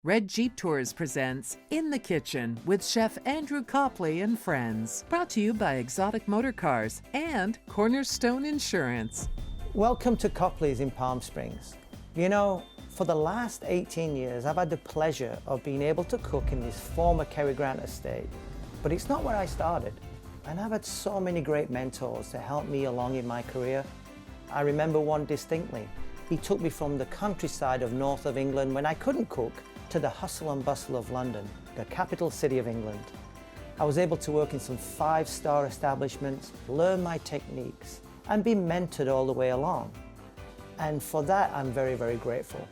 Red Jeep Tours presents In the Kitchen with Chef Andrew Copley and Friends. Brought to you by Exotic Motor Cars and Cornerstone Insurance. Welcome to Copley's in Palm Springs. You know, for the last 18 years, I've had the pleasure of being able to cook in this former Cary Grant estate. But it's not where I started. And I've had so many great mentors to help me along in my career. I remember one distinctly. He took me from the countryside of north of England when I couldn't cook to the hustle and bustle of London, the capital city of England. I was able to work in some five-star establishments, learn my techniques, and be mentored all the way along. And for that, I'm very, very grateful.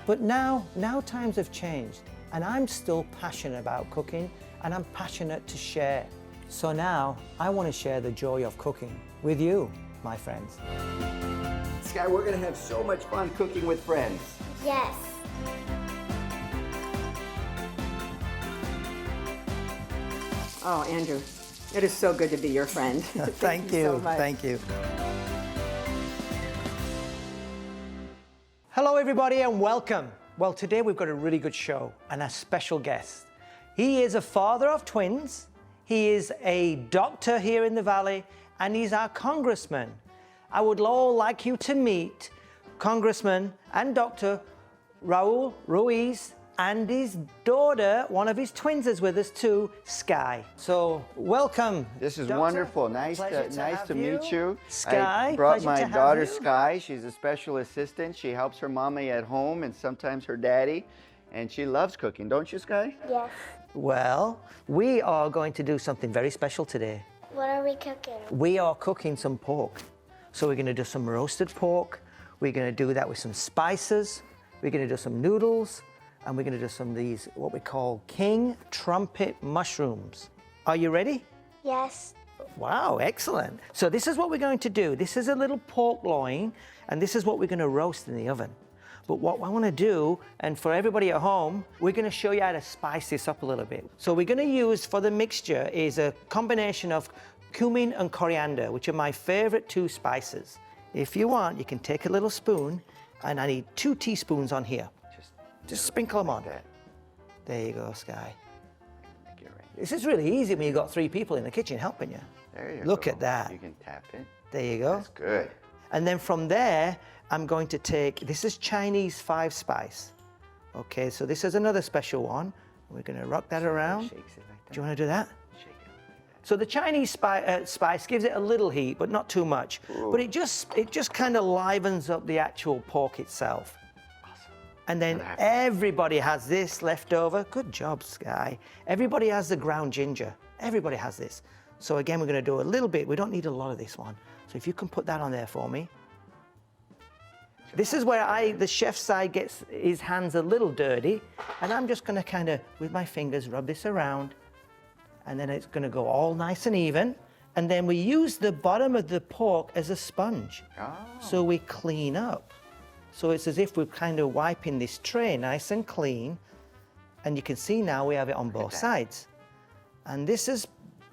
But now times have changed, and I'm still passionate about cooking, and I'm passionate to share. So now, I want to share the joy of cooking with you, my friends. Sky, we're gonna have so much fun cooking with friends. Yes. Oh, Andrew, it is so good to be your friend. Thank you so much. Thank you. Hello everybody and welcome. Well, today we've got a really good show and a special guest. He is a father of twins, he is a doctor here in the Valley, and he's our congressman. I would all like you to meet Congressman and Dr. Raul Ruiz, and his daughter, one of his twins is with us too, Sky. So welcome. This is Doctor. wonderful. Nice to meet you. Sky, I brought pleasure my to have daughter you. Sky. She's a special assistant. She helps her mommy at home and sometimes her daddy. And she loves cooking, don't you, Sky? Yes. Well, we are going to do something very special today. What are we cooking? We are cooking some pork. So we're gonna do some roasted pork. We're gonna do that with some spices. We're gonna do some noodles. And we're gonna do some of these, what we call king trumpet mushrooms. Are you ready? Yes. Wow, excellent. So this is what we're going to do. This is a little pork loin, and this is what we're gonna roast in the oven. But what I wanna do, and for everybody at home, we're gonna show you how to spice this up a little bit. So we're gonna use, for the mixture, is a combination of cumin and coriander, which are my favorite two spices. If you want, you can take a little spoon, and I need 2 teaspoons on here. Just sprinkle them on. That. There you go, Sky. Get ready. This is really easy when you've got 3 people in the kitchen helping you. There you go. Look at that. You can tap it. There you go. That's good. And then from there, I'm going to take, this is Chinese 5-spice. Okay, so this is another special one. We're gonna rock that around. Shakes it like that. Do you wanna do that? Shake it like that. So the Chinese spice gives it a little heat, but not too much. Ooh. But it just kind of livens up the actual pork itself. And then everybody has this left over. Good job, Sky. Everybody has the ground ginger. Everybody has this. So again, we're gonna do a little bit. We don't need a lot of this one. So if you can put that on there for me. This is where the chef's side gets his hands a little dirty. And I'm just gonna kind of, with my fingers, rub this around. And then it's gonna go all nice and even. And then we use the bottom of the pork as a sponge. Oh. So we clean up. So it's as if we're kind of wiping this tray nice and clean. And you can see now we have it on both sides. And this is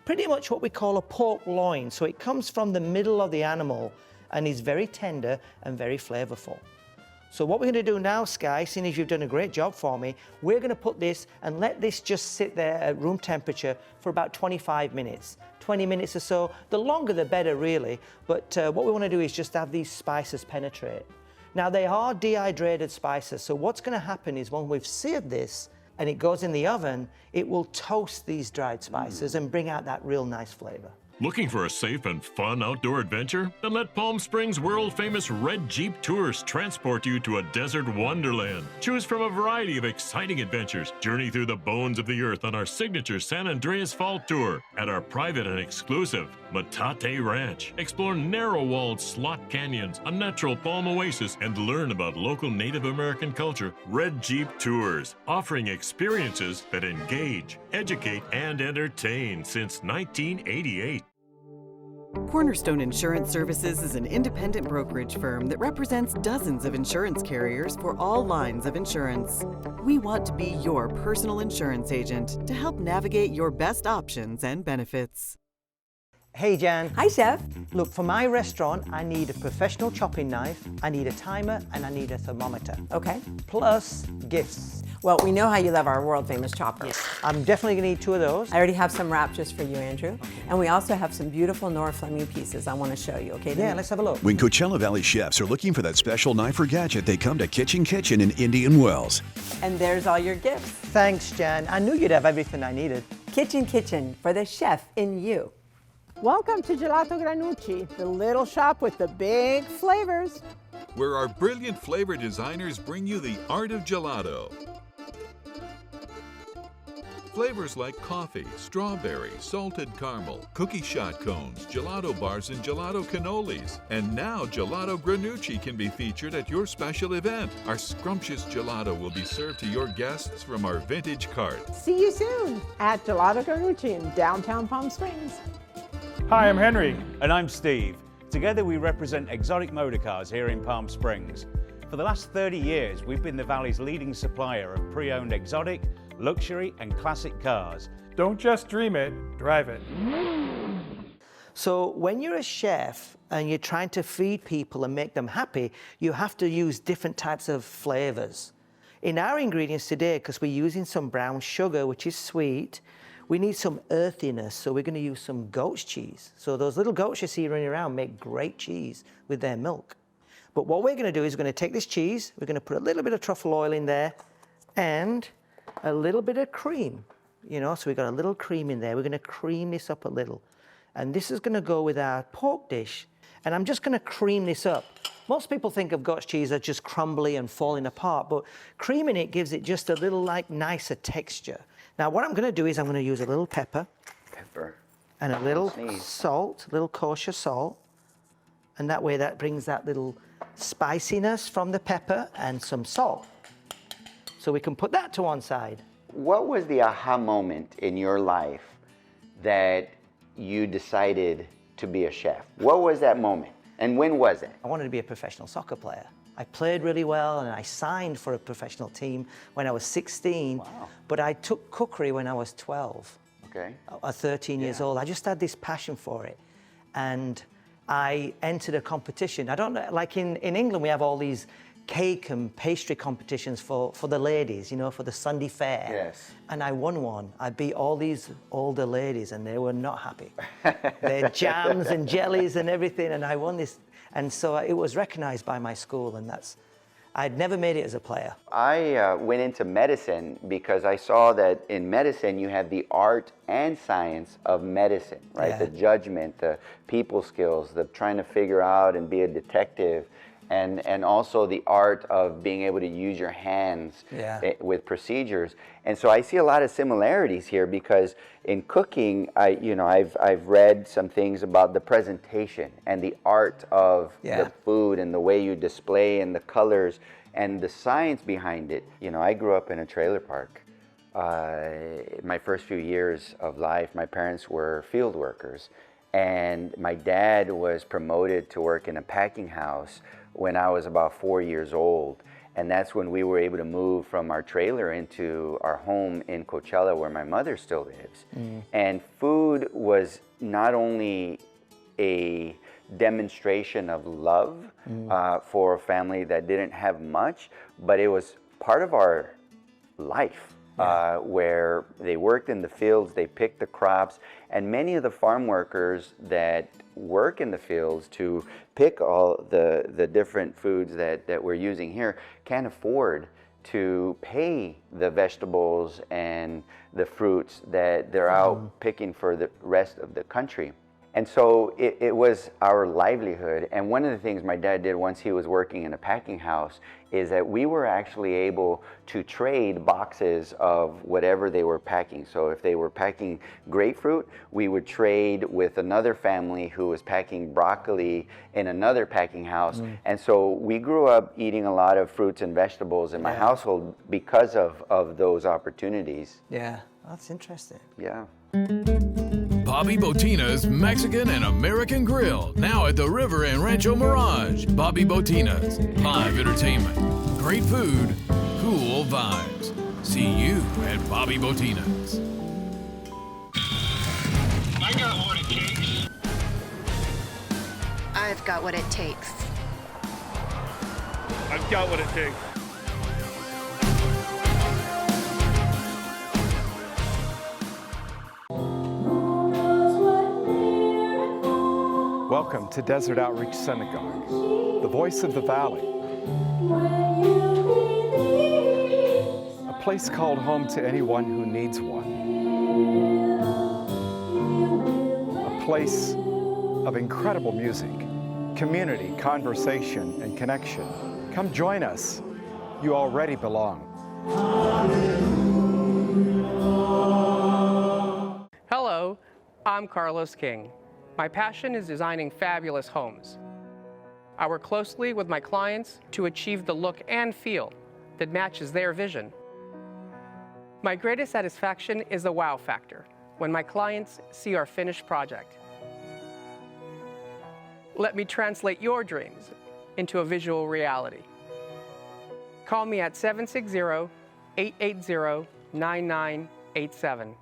pretty much what we call a pork loin. So it comes from the middle of the animal and is very tender and very flavorful. So what we're gonna do now, Sky, seeing as you've done a great job for me, we're gonna put this and let this just sit there at room temperature for about 25 minutes. 20 minutes or so. The longer the better, really. But what we wanna do is just have these spices penetrate. Now they are dehydrated spices, so what's gonna happen is when we've seared this and it goes in the oven, it will toast these dried spices and bring out that real nice flavor. Looking for a safe and fun outdoor adventure? Then let Palm Springs world-famous Red Jeep Tours transport you to a desert wonderland. Choose from a variety of exciting adventures. Journey through the bones of the earth on our signature San Andreas Fault Tour at our private and exclusive Metate Ranch. Explore narrow-walled slot canyons, a natural palm oasis, and learn about local Native American culture. Red Jeep Tours, offering experiences that engage, educate, and entertain since 1988. Cornerstone Insurance Services is an independent brokerage firm that represents dozens of insurance carriers for all lines of insurance. We want to be your personal insurance agent to help navigate your best options and benefits. Hey, Jan. Hi, Chef. Look, for my restaurant, I need a professional chopping knife, I need a timer, and I need a thermometer. Okay. Plus gifts. Well, we know how you love our world-famous chopper. I'm definitely gonna need 2 of those. I already have some wrapped just for you, Andrew. And we also have some beautiful Nora Fleming pieces I want to show you, okay? Yeah, let's have a look. When Coachella Valley chefs are looking for that special knife or gadget, they come to Kitchen in Indian Wells. And there's all your gifts. Thanks, Jan. I knew you'd have everything I needed. Kitchen for the chef in you. Welcome to Gelato Granucci, the little shop with the big flavors. Where our brilliant flavor designers bring you the art of gelato. Flavors like coffee, strawberry, salted caramel, cookie shot cones, gelato bars, and gelato cannolis. And now Gelato Granucci can be featured at your special event. Our scrumptious gelato will be served to your guests from our vintage cart. See you soon at Gelato Granucci in downtown Palm Springs. Hi, I'm Henry. And I'm Steve. Together we represent exotic motor cars here in Palm Springs. For the last 30 years, we've been the Valley's leading supplier of pre-owned exotic, luxury and classic cars. Don't just dream it, drive it. So when you're a chef and you're trying to feed people and make them happy, you have to use different types of flavors. In our ingredients today, because we're using some brown sugar, which is sweet, we need some earthiness, so we're going to use some goat's cheese. So those little goats you see running around make great cheese with their milk. But what we're going to do is we're going to take this cheese, we're going to put a little bit of truffle oil in there, and a little bit of cream, you know, so we've got a little cream in there. We're going to cream this up a little. And this is going to go with our pork dish. And I'm just going to cream this up. Most people think of goat's cheese as just crumbly and falling apart, but creaming it gives it just a little like nicer texture. Now what I'm going to do is I'm going to use a little pepper. And a little salt, a little kosher salt. And that way that brings that little spiciness from the pepper and some salt. So we can put that to one side. What was the aha moment in your life that you decided to be a chef? What was that moment? And when was it? I wanted to be a professional soccer player. I played really well and I signed for a professional team when I was 16. Wow. But I took cookery when I was 12. Okay. Or 13 years old. I just had this passion for it. And I entered a competition. I don't know, like in England we have all these cake and pastry competitions for the ladies, you know, for the Sunday fair. Yes. And I won one. I beat all these older ladies and they were not happy. They had jams and jellies and everything, and I won this. And so it was recognized by my school, and I'd never made it as a player. I went into medicine because I saw that in medicine you have the art and science of medicine, right? Yeah. The judgment, the people skills, the trying to figure out and be a detective. And also the art of being able to use your hands with procedures. And so I see a lot of similarities here because in cooking, I've read some things about the presentation and the art of the food and the way you display and the colors and the science behind it. You know, I grew up in a trailer park. My first few years of life, my parents were field workers. And my dad was promoted to work in a packing house when I was about 4 years old. And that's when we were able to move from our trailer into our home in Coachella where my mother still lives. And food was not only a demonstration of love for a family that didn't have much, but it was part of our life. Where they worked in the fields, they picked the crops, and many of the farm workers that work in the fields to pick all the different foods that we're using here can't afford to pay the vegetables and the fruits that they're out picking for the rest of the country. And so it was our livelihood. And one of the things my dad did once he was working in a packing house is that we were actually able to trade boxes of whatever they were packing. So if they were packing grapefruit, we would trade with another family who was packing broccoli in another packing house. And so we grew up eating a lot of fruits and vegetables in my household because of those opportunities. Yeah, that's interesting. Yeah. Bobby Botina's Mexican and American Grill, now at the River and Rancho Mirage. Bobby Botina's, live entertainment, great food, cool vibes. See you at Bobby Botina's. I got what it takes. I've got what it takes. I've got what it takes. Welcome to Desert Outreach Synagogue, the voice of the valley. A place called home to anyone who needs one. A place of incredible music, community, conversation, and connection. Come join us. You already belong. Hello, I'm Carlos King. My passion is designing fabulous homes. I work closely with my clients to achieve the look and feel that matches their vision. My greatest satisfaction is the wow factor, when my clients see our finished project. Let me translate your dreams into a visual reality. Call me at 760-880-9987.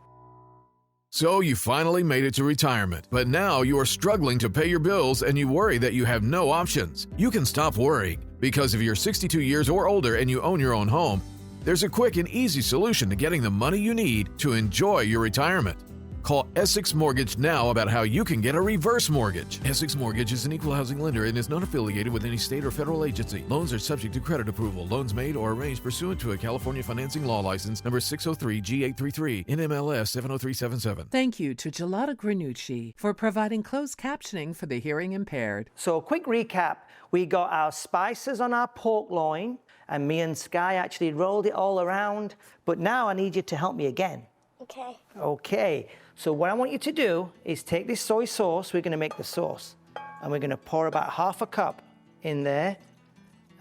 So you finally made it to retirement, but now you are struggling to pay your bills and you worry that you have no options. You can stop worrying, because if you're 62 years or older and you own your own home, there's a quick and easy solution to getting the money you need to enjoy your retirement. Call Essex Mortgage now about how you can get a reverse mortgage. Essex Mortgage is an equal housing lender and is not affiliated with any state or federal agency. Loans are subject to credit approval. Loans made or arranged pursuant to a California financing law license number 603G833 NMLS 70377. Thank you to Gelato Granucci for providing closed captioning for the hearing impaired. So a quick recap, we got our spices on our pork loin, and me and Sky actually rolled it all around, but now I need you to help me again. Okay. Okay, so what I want you to do is take this soy sauce, we're gonna make the sauce, and we're gonna pour about half a cup in there,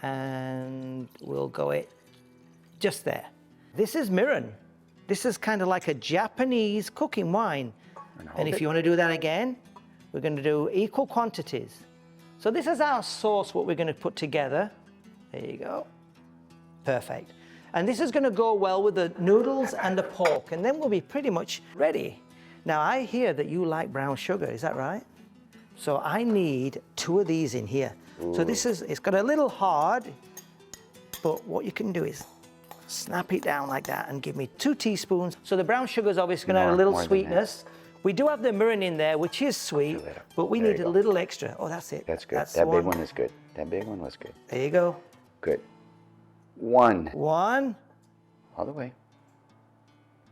and we'll go it just there. This is mirin. This is kind of like a Japanese cooking wine. And if you wanna do that again, we're gonna do equal quantities. So this is our sauce, what we're gonna put together. There you go. Perfect. And this is going to go well with the noodles and the pork, and then we'll be pretty much ready. Now, I hear that you like brown sugar, is that right? So I need 2 of these in here. Ooh. So this is, it's got a little hard, but what you can do is snap it down like that and give me 2 teaspoons. So the brown sugar is obviously going to add a little sweetness. We do have the mirin in there, which is sweet, but we need a little extra. Oh, that's it. That's good. That big one is good. That big one was good. There you go. Good. 1. All the way.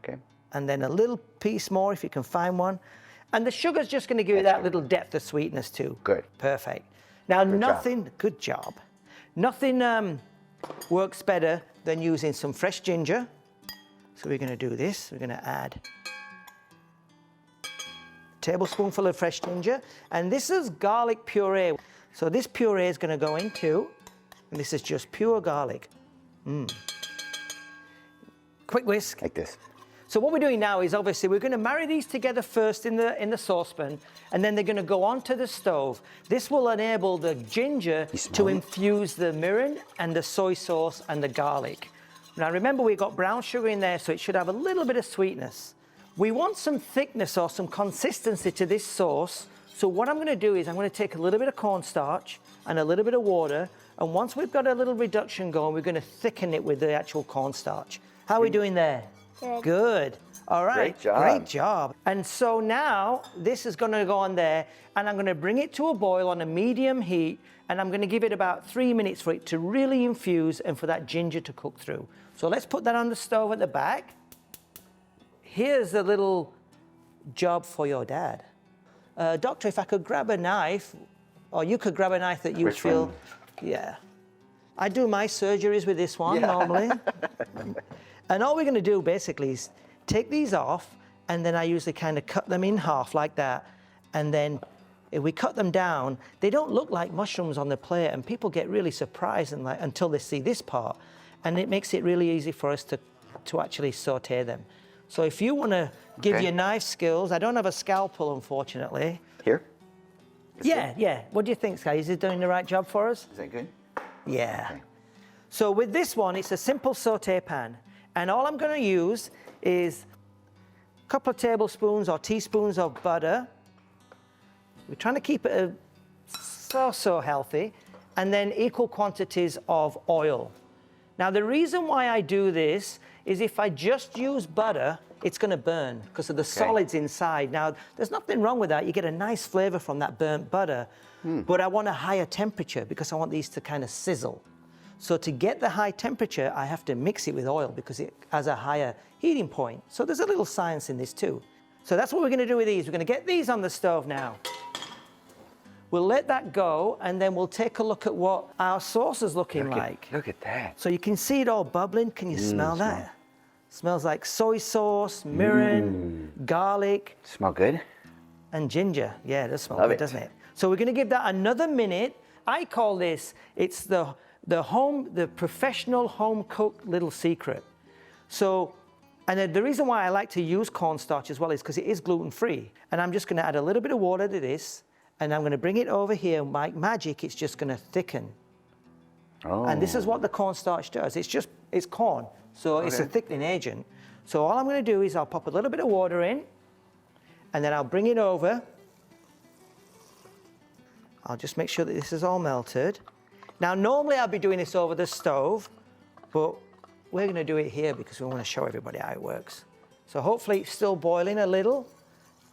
Okay. And then a little piece more if you can find one. And the sugar's just going to give you that little depth of sweetness too. Good. Perfect. Now good job. Nothing works better than using some fresh ginger. So we're going to do this. We're going to add a tablespoonful of fresh ginger. And this is garlic puree. So this puree is going to go in too. And this is just pure garlic. Quick whisk. Like this. So what we're doing now is obviously we're going to marry these together first in the saucepan, and then they're going to go onto the stove. This will enable the ginger to infuse the mirin and the soy sauce and the garlic. Now remember, we've got brown sugar in there, so it should have a little bit of sweetness. We want some thickness or some consistency to this sauce. So what I'm going to do is I'm going to take a little bit of cornstarch and a little bit of water, and once we've got a little reduction going, we're going to thicken it with the actual cornstarch. How are we doing there? Good. Good. All right. Great job. Great job. And so now this is going to go on there, and I'm going to bring it to a boil on a medium heat, and I'm going to give it about 3 minutes for it to really infuse and for that ginger to cook through. So let's put that on the stove at the back. Here's a little job for your dad. Doctor, if I could grab a knife, or you could grab a knife that you feel... One? Yeah. I do my surgeries with this one normally. And all we're going to do basically is take these off, and then I usually kind of cut them in half like that. And then if we cut them down, they don't look like mushrooms on the plate, and people get really surprised and until they see this part. And it makes it really easy for us to actually saute them. So if you want to give your knife skills, I don't have a scalpel, unfortunately. Here? Yeah. What do you think, Sky? Is it doing the right job for us? Is that good? Yeah. Okay. So with this one, it's a simple saute pan. And all I'm going to use is a couple of tablespoons or teaspoons of butter. We're trying to keep it so healthy. And then equal quantities of oil. Now, the reason why I do this is if I just use butter, it's going to burn because of the solids inside. Now, there's nothing wrong with that. You get a nice flavor from that burnt butter, but I want a higher temperature because I want these to kind of sizzle. So to get the high temperature, I have to mix it with oil because it has a higher heating point. So there's a little science in this too. So that's what we're going to do with these. We're going to get these on the stove now. We'll let that go, and then we'll take a look at what our sauce is looking like. Look at that. So you can see it all bubbling. Can you smell that? Smells like soy sauce, mirin, garlic. Smell good? And ginger. Yeah, it does smell good, doesn't it? So we're going to give that another minute. I call this, it's the professional home-cooked little secret. So, and the reason why I like to use cornstarch as well is because it is gluten-free. And I'm just going to add a little bit of water to this. And I'm going to bring it over here. Like magic, it's just going to thicken. Oh. And this is what the cornstarch does. It's corn, so it's a thickening agent. So all I'm going to do is I'll pop a little bit of water in, and then I'll bring it over. I'll just make sure that this is all melted. Now, normally I'll be doing this over the stove, but we're going to do it here because we want to show everybody how it works. So hopefully it's still boiling a little.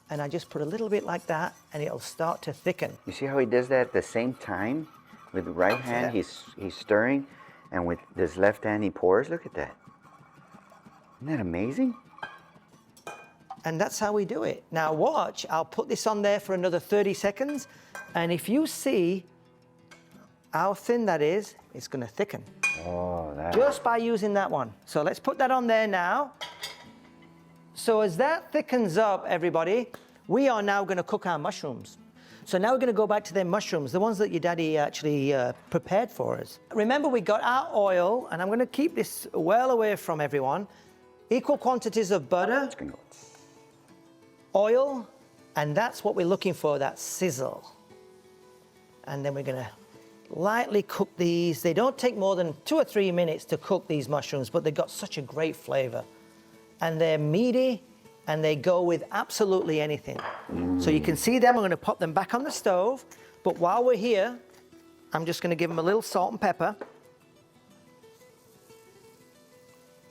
And I just put a little bit like that, and it'll start to thicken. You see how he does that at the same time? With the right hand, he's stirring, and with his left hand, he pours. Look at that. Isn't that amazing? And that's how we do it. Now watch, I'll put this on there for another 30 seconds, and if you see how thin that is, it's going to thicken. Oh, that. Just by using that one. So let's put that on there now. So as that thickens up, everybody, we are now going to cook our mushrooms. So now we're going to go back to them mushrooms, the ones that your daddy actually prepared for us. Remember, we got our oil, and I'm going to keep this well away from everyone. Equal quantities of butter, oil, and that's what we're looking for, that sizzle. And then we're going to lightly cook these. They don't take more than 2 or 3 minutes to cook these mushrooms, but they've got such a great flavor. And they're meaty, and they go with absolutely anything. So you can see them. I'm going to pop them back on the stove. But while we're here, I'm just going to give them a little salt and pepper.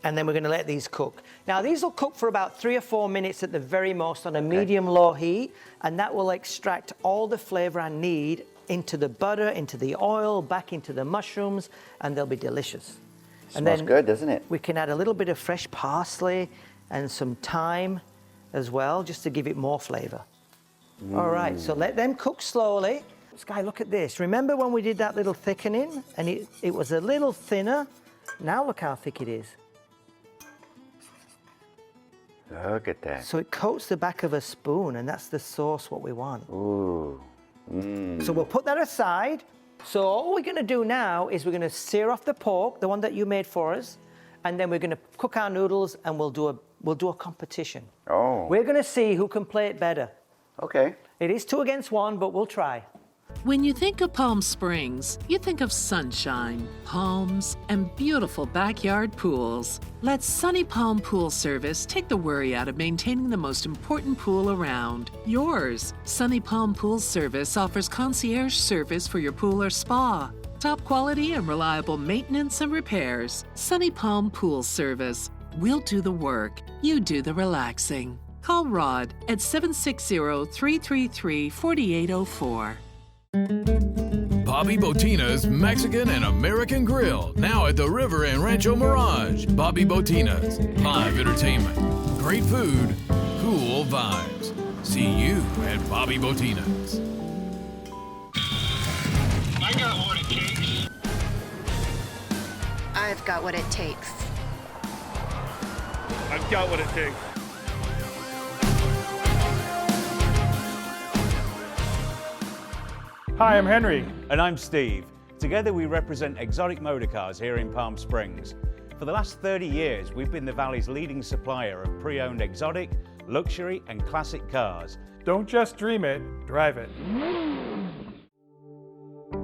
And then we're going to let these cook. Now, these will cook for about 3 or 4 minutes at the very most on a medium-low heat, and that will extract all the flavor I need into the butter, into the oil, back into the mushrooms, and they'll be delicious. Smells good, doesn't it? We can add a little bit of fresh parsley and some thyme as well, just to give it more flavor. All right, so let them cook slowly. Sky, look at this. Remember when we did that little thickening and it was a little thinner? Now look how thick it is. Look at that. So it coats the back of a spoon, and that's the sauce what we want. Ooh. So we'll put that aside. So all we're going to do now is we're going to sear off the pork, the one that you made for us, and then we're going to cook our noodles, and we'll do a competition. Oh. We're going to see who can play it better. Okay. It is 2 against 1, but we'll try. When you think of Palm Springs, you think of sunshine, palms, and beautiful backyard pools. Let Sunny Palm Pool Service take the worry out of maintaining the most important pool around, yours. Sunny Palm Pool Service offers concierge service for your pool or spa. Top quality and reliable maintenance and repairs. Sunny Palm Pool Service. We'll do the work. You do the relaxing. Call Rod at 760-333-4804. Bobby Botina's Mexican and American Grill, now at the River and Rancho Mirage. Bobby Botina's, live entertainment, great food, cool vibes. See you at Bobby Botina's. I got what it takes. I've got what it takes. I've got what it takes. Hi, I'm Henry. And I'm Steve. Together we represent exotic motor cars here in Palm Springs. For the last 30 years, we've been the Valley's leading supplier of pre-owned exotic, luxury and classic cars. Don't just dream it, drive it.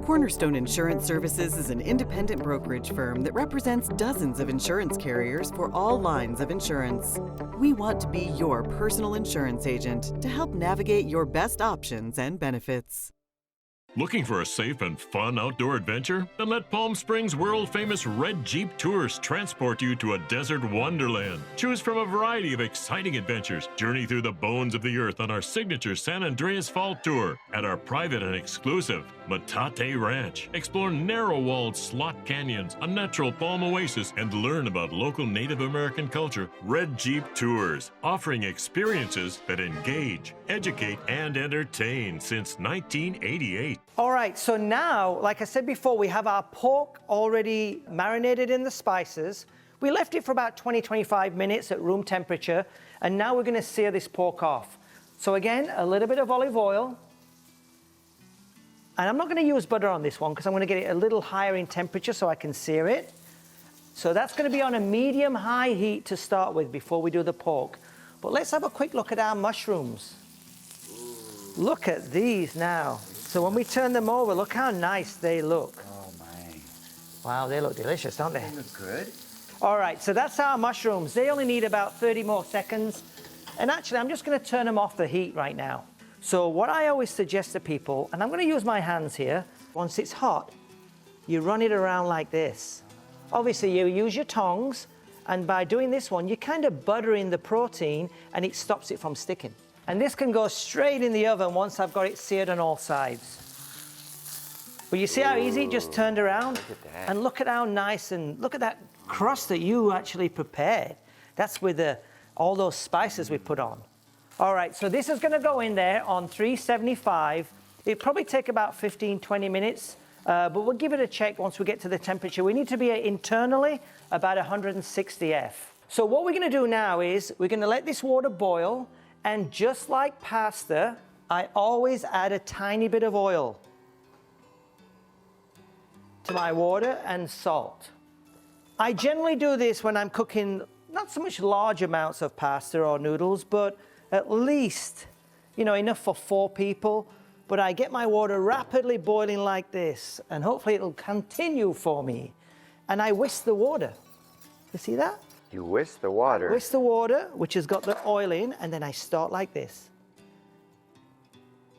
Cornerstone Insurance Services is an independent brokerage firm that represents dozens of insurance carriers for all lines of insurance. We want to be your personal insurance agent to help navigate your best options and benefits. Looking for a safe and fun outdoor adventure? Then let Palm Springs world-famous Red Jeep Tours transport you to a desert wonderland. Choose from a variety of exciting adventures. Journey through the bones of the earth on our signature San Andreas Fall Tour at our private and exclusive Metate Ranch. Explore narrow-walled slot canyons, a natural palm oasis, and learn about local Native American culture. Red Jeep Tours, offering experiences that engage, educate, and entertain since 1988. All right, so now, like I said before, we have our pork already marinated in the spices. We left it for about 20-25 minutes at room temperature, and now we're going to sear this pork off. So again, a little bit of olive oil. And I'm not going to use butter on this one because I'm going to get it a little higher in temperature so I can sear it. So that's going to be on a medium-high heat to start with before we do the pork. But let's have a quick look at our mushrooms. Look at these now. So when we turn them over, look how nice they look. Oh my. Wow, they look delicious, don't they? They look good. All right, so that's our mushrooms. They only need about 30 more seconds. And actually, I'm just going to turn them off the heat right now. So what I always suggest to people, and I'm going to use my hands here, once it's hot, you run it around like this. Obviously, you use your tongs, and by doing this one, you're kind of buttering the protein, and it stops it from sticking. And this can go straight in the oven once I've got it seared on all sides. But you see how easy it just turned around? Look at that. And look at how nice, and look at that crust that you actually prepared. That's with all those spices we put on. All right, so this is going to go in there on 375. It'll probably take about 15-20 minutes, but we'll give it a check once we get to the temperature. We need to be internally about 160 F. So what we're going to do now is we're going to let this water boil, and just like pasta, I always add a tiny bit of oil to my water and salt. I generally do this when I'm cooking not so much large amounts of pasta or noodles, but at least, you know, enough for 4 people. But I get my water rapidly boiling like this, and hopefully it'll continue for me. And I whisk the water. You see that? You whisk the water. Whisk the water, which has got the oil in, and then I start like this.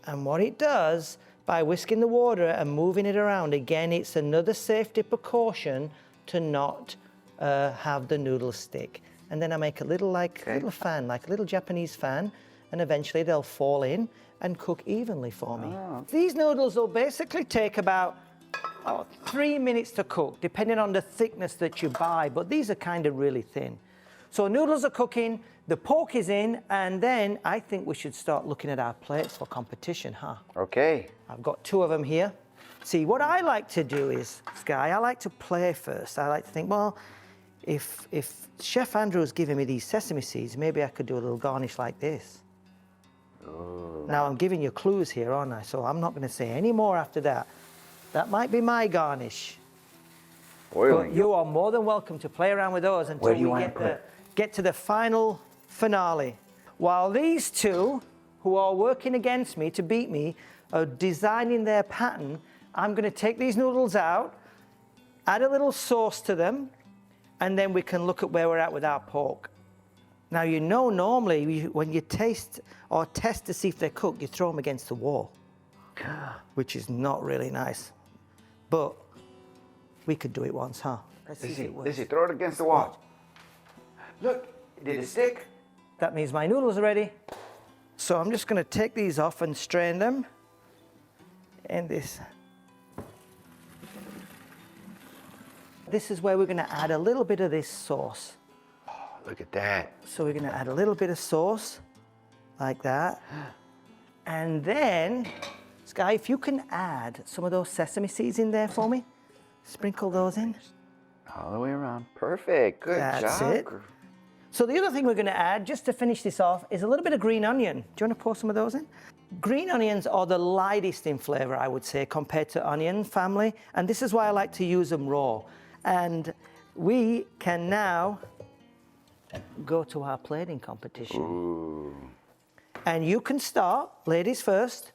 And what it does, by whisking the water and moving it around, again, it's another safety precaution to not have the noodles stick. And then I make a little little fan, like a little Japanese fan, and eventually they'll fall in and cook evenly for me. Oh. These noodles will basically take about 3 minutes to cook, depending on the thickness that you buy, but these are kind of really thin. So noodles are cooking, the pork is in, and then I think we should start looking at our plates for competition, huh? Okay. I've got 2 of them here. See, what I like to do is, Sky, I like to play first. I like to think, well, if Chef Andrew's giving me these sesame seeds, maybe I could do a little garnish like this. Ooh. Now, I'm giving you clues here, aren't I? So I'm not going to say any more after that. That might be my garnish. But you are more than welcome to play around with those until we get to the final finale. While these 2, who are working against me to beat me, are designing their pattern, I'm going to take these noodles out, add a little sauce to them, and then we can look at where we're at with our pork. Now, you know, normally when you taste or test to see if they're cooked, you throw them against the wall, which is not really nice. But we could do it once, huh? Let's see if it works. Lizzie, throw it against the wall. Look, did it stick? That means my noodles are ready. So I'm just going to take these off and strain them in this. This is where we're going to add a little bit of this sauce. Oh, look at that. So we're going to add a little bit of sauce, like that. And then, Sky, if you can add some of those sesame seeds in there for me. Sprinkle those in. All the way around. Perfect. Good job. That's it. So the other thing we're going to add, just to finish this off, is a little bit of green onion. Do you want to pour some of those in? Green onions are the lightest in flavor, I would say, compared to onion family. And this is why I like to use them raw. And we can now go to our plating competition. Ooh. And you can start, ladies first,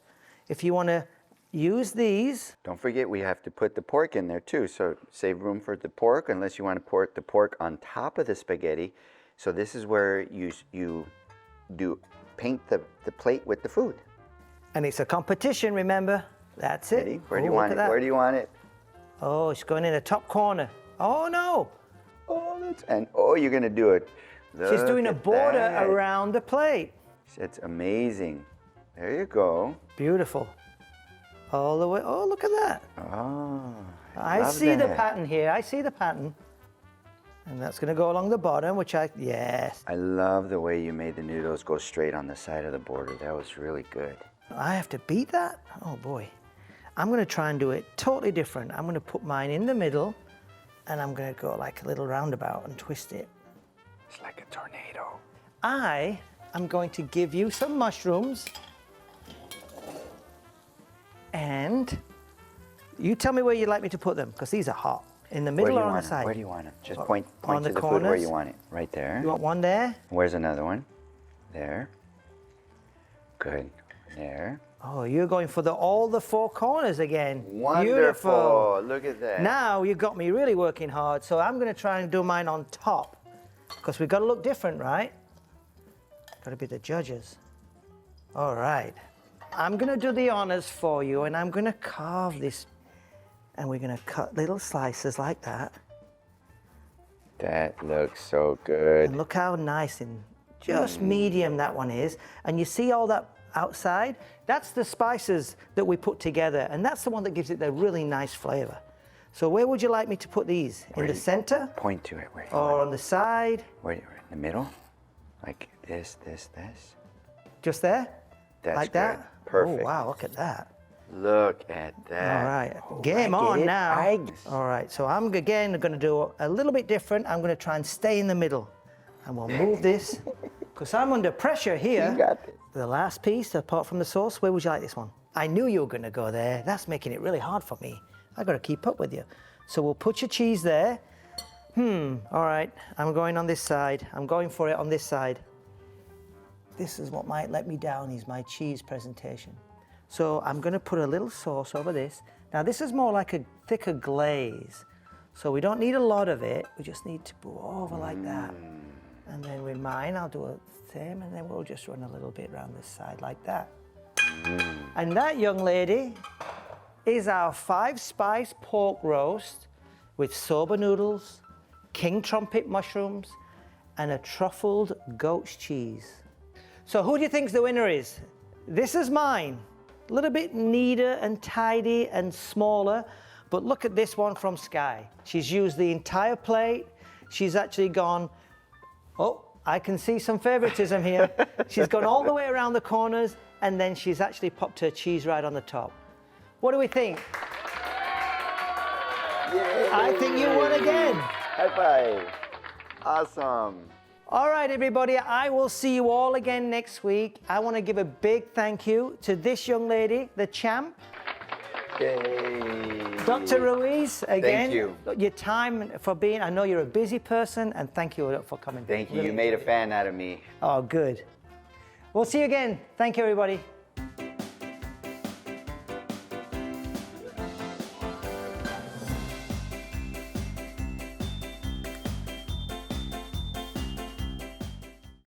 if you want to use these. Don't forget we have to put the pork in there too, so save room for the pork unless you want to pour the pork on top of the spaghetti. So this is where you paint the plate with the food. And it's a competition, remember? That's it. Ready? Where do you Ooh, want look it? at that. Where do you want it? Oh, it's going in the top corner. Oh, no. Oh, you're going to do it. She's doing a Look at border that. around the plate. It's amazing. There you go. Beautiful. All the way. Oh, look at that. Oh, I love see the that. pattern here. I see the pattern. And that's going to go along the bottom, which yes. I love the way you made the noodles go straight on the side of the border. That was really good. I have to beat that? Oh, boy. I'm going to try and do it totally different. I'm going to put mine in the middle, and I'm going to go like a little roundabout and twist it. It's like a tornado. I am going to give you some mushrooms, and you tell me where you'd like me to put them, because these are hot. In the middle or on the side? Where do you want them? Just point on to the the food where corners? you want it. Right there. You want one there? Where's another one? There. Good. There. Oh, you're going for all the four corners again. Wonderful. Beautiful. Look at that. Now you got me really working hard, so I'm going to try and do mine on top, because we've got to look different, right? Got to be the judges. All right. I'm going to do the honors for you, and I'm going to carve this, and we're going to cut little slices like that. That looks so good. And look how nice and just medium that one is. And you see all that outside? That's the spices that we put together, and that's the one that gives it the really nice flavor. So where would you like me to put these? In the center? Point to it. Where? Or on the side? Where? In the middle? Like this. Just there? That's like good. that? Perfect. Oh, wow, look at that. Look at that. All right, Oh, game I get on it. now. All right, so I'm again going to do a little bit different. I'm going to try and stay in the middle. And we'll move this, because I'm under pressure here. You got this. The last piece, apart from the sauce, where would you like this one? I knew you were going to go there. That's making it really hard for me. I've got to keep up with you. So we'll put your cheese there. All right, I'm going on this side. I'm going for it on this side. This is what might let me down, is my cheese presentation. So I'm going to put a little sauce over this. Now this is more like a thicker glaze. So we don't need a lot of it. We just need to go over like that. And then with mine, I'll do the same, and then we'll just run a little bit around this side like that. And that, young lady, is our 5-spice pork roast with soba noodles, king trumpet mushrooms, and a truffled goat's cheese. So who do you think the winner is? This is mine. A little bit neater and tidy and smaller, but look at this one from Sky. She's used the entire plate. She's actually gone, oh, I can see some favoritism here. She's gone all the way around the corners, and then she's actually popped her cheese right on the top. What do we think? Yay. I think you won again. High five. Awesome. All right, everybody, I will see you all again next week. I want to give a big thank you to this young lady, the champ. Yay. Dr. Ruiz, again, Thank you. Your time for being, I know you're a busy person, and thank you for coming. Thank you. Really You made a enjoyed it. fan out of me. Oh, good. We'll see you again. Thank you, everybody.